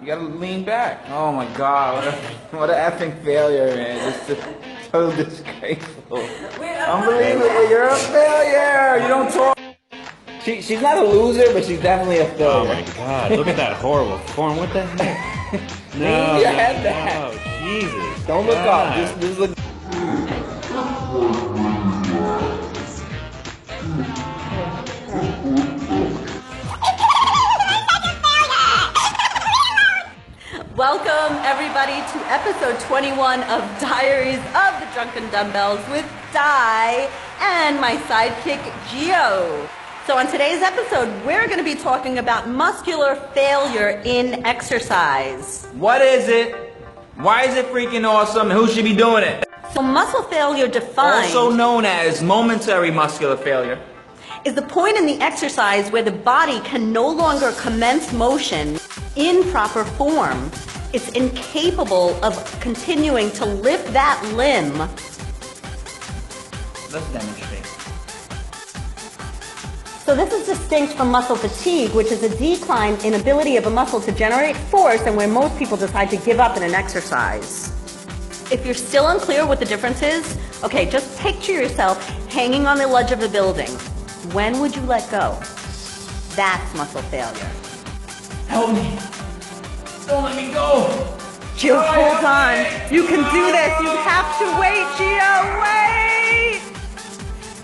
You gotta lean back. Oh my God, what a effing failure, man. It's so disgraceful. Unbelievable, you're a failure. You don't talk. She's not a loser, but she's definitely a failure. Oh my God, look at that horrible form. What the heck? No, Lean your head back. no, Jesus. Don't look up. God. Just look. Welcome, everybody, to episode 21 of Diaries of the Drunken Dumbells with Di and my sidekick, Gio. So on today's episode, we're going to be talking about muscular failure in exercise. What is it? Why is it freaking awesome? And who should be doing it? So muscle failure defined Also known as momentary muscular failure. is the point in the exercise where the body can no longer commence motion in proper form. It's incapable of continuing to lift that limb. Let's demonstrate. So this is distinct from muscle fatigue, which is a decline in ability of a muscle to generate force and where most people decide to give up in an exercise. If you're still unclear what the difference is, okay, just picture yourself hanging on the ledge of a building. When would you let go? That's muscle failure. Help me. Don't let me go. Gio, hold on. You can do this. You have to wait, Gio. Wait!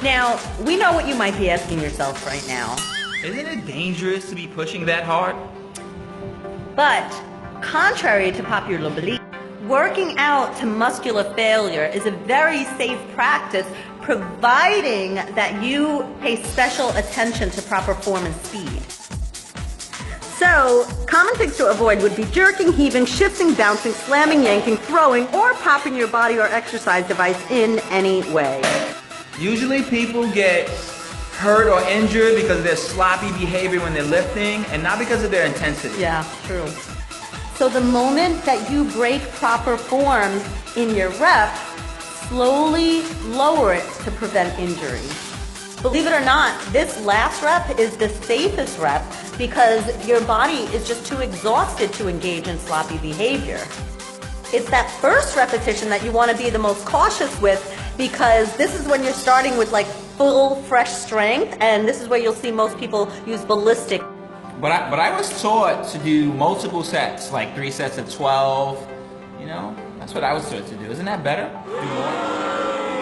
Now, we know what you might be asking yourself right now. Isn't it dangerous to be pushing that hard? But, contrary to popular belief, working out to muscular failure is a very safe practice, providing that you pay special attention to proper form and speed. So, common things to avoid would be jerking, heaving, shifting, bouncing, slamming, yanking, throwing, or popping your body or exercise device in any way. Usually people get hurt or injured because of their sloppy behavior when they're lifting and not because of their intensity. Yeah, true. So the moment that you break proper form in your rep, slowly lower it to prevent injury. Believe it or not, this last rep is the safest rep because your body is just too exhausted to engage in sloppy behavior. It's that first repetition that you want to be the most cautious with because this is when you're starting with like full, fresh strength, and this is where you'll see most people use ballistic. But I was taught to do multiple sets, like 3 sets of 12, you know? That's what I was taught to do. Isn't that better? Do more?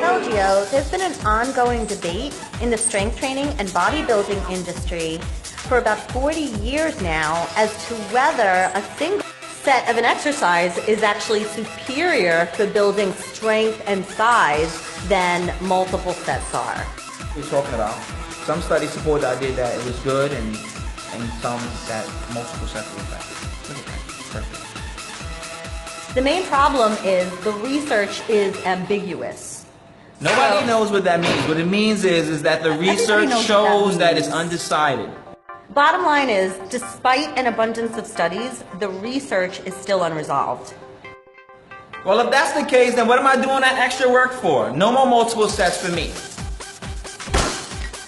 Well, Gio, there's been an ongoing debate in the strength training and bodybuilding industry for about 40 years now as to whether a single set of an exercise is actually superior for building strength and size than multiple sets are. What are you talking about? Some studies support the idea that it was good and some that multiple sets were effective. Look at that. Perfect. The main problem is the research is ambiguous. Nobody knows what that means. What it means is that the research shows that it's undecided. Bottom line is, despite an abundance of studies, the research is still unresolved. Well, if that's the case, then what am I doing that extra work for? No more multiple sets for me.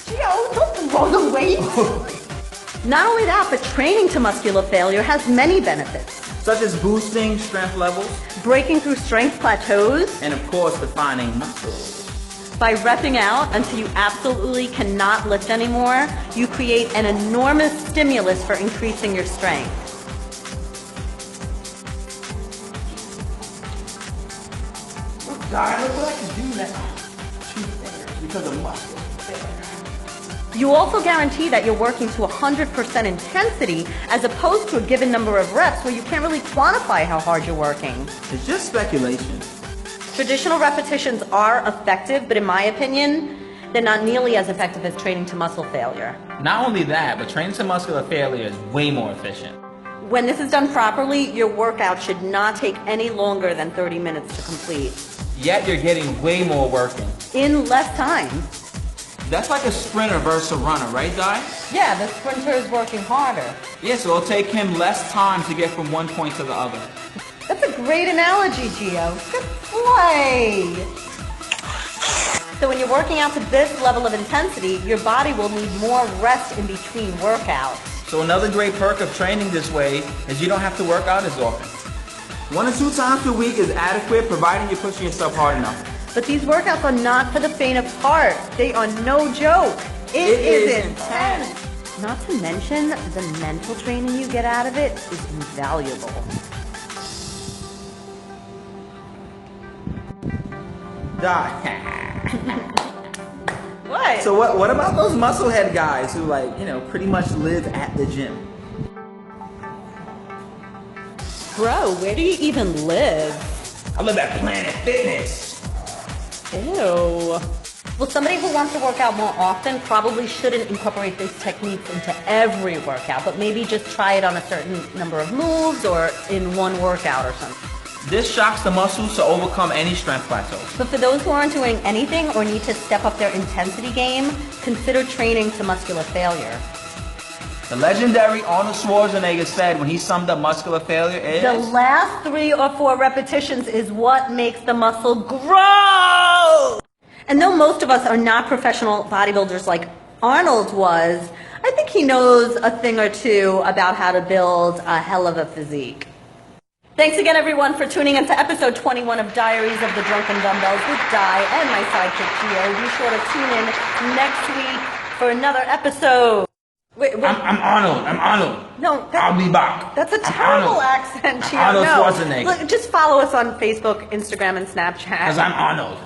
Gio, don't throw the weight. Not only that, but training to muscular failure has many benefits. Such as boosting strength levels. Breaking through strength plateaus. And of course, defining muscles. By repping out until you absolutely cannot lift anymore, you create an enormous stimulus for increasing your strength. Oh God, look what I can do now. 2 fingers because of muscle failure. You also guarantee that you're working to 100% intensity as opposed to a given number of reps where you can't really quantify how hard you're working. It's just speculation. Traditional repetitions are effective, but in my opinion, they're not nearly as effective as training to muscle failure. Not only that, but training to muscular failure is way more efficient. When this is done properly, your workout should not take any longer than 30 minutes to complete. Yet you're getting way more work in less time. That's like a sprinter versus a runner, right, Di? Yeah, the sprinter is working harder. Yeah, so it'll take him less time to get from one point to the other. That's a great analogy, Gio. Good play. So when you're working out to this level of intensity, your body will need more rest in between workouts. So another great perk of training this way is you don't have to work out as often. 1 or 2 times per week is adequate, providing you're pushing yourself hard enough. But these workouts are not for the faint of heart. They are no joke. It is intense. Not to mention, the mental training you get out of it is invaluable. What? So what about those musclehead guys who pretty much live at the gym? Bro, where do you even live? I live at Planet Fitness. Ew. Well, somebody who wants to work out more often probably shouldn't incorporate these techniques into every workout, but maybe just try it on a certain number of moves or in one workout or something. This shocks the muscles to overcome any strength plateau. But for those who aren't doing anything or need to step up their intensity game, consider training to muscular failure. The legendary Arnold Schwarzenegger said when he summed up muscular failure is... The last 3 or 4 repetitions is what makes the muscle grow! And though most of us are not professional bodybuilders like Arnold was, I think he knows a thing or two about how to build a hell of a physique. Thanks again, everyone, for tuning into episode 21 of Diaries of the Drunken Dumbells with Di and my sidekick, Gio. Be sure to tune in next week for another episode. Wait, I'm Arnold. I'm Arnold. No, I'll be back. That's a terrible accent, Gio. Arnold No. Schwarzenegger. Look, just follow us on Facebook, Instagram, and Snapchat. Because I'm Arnold.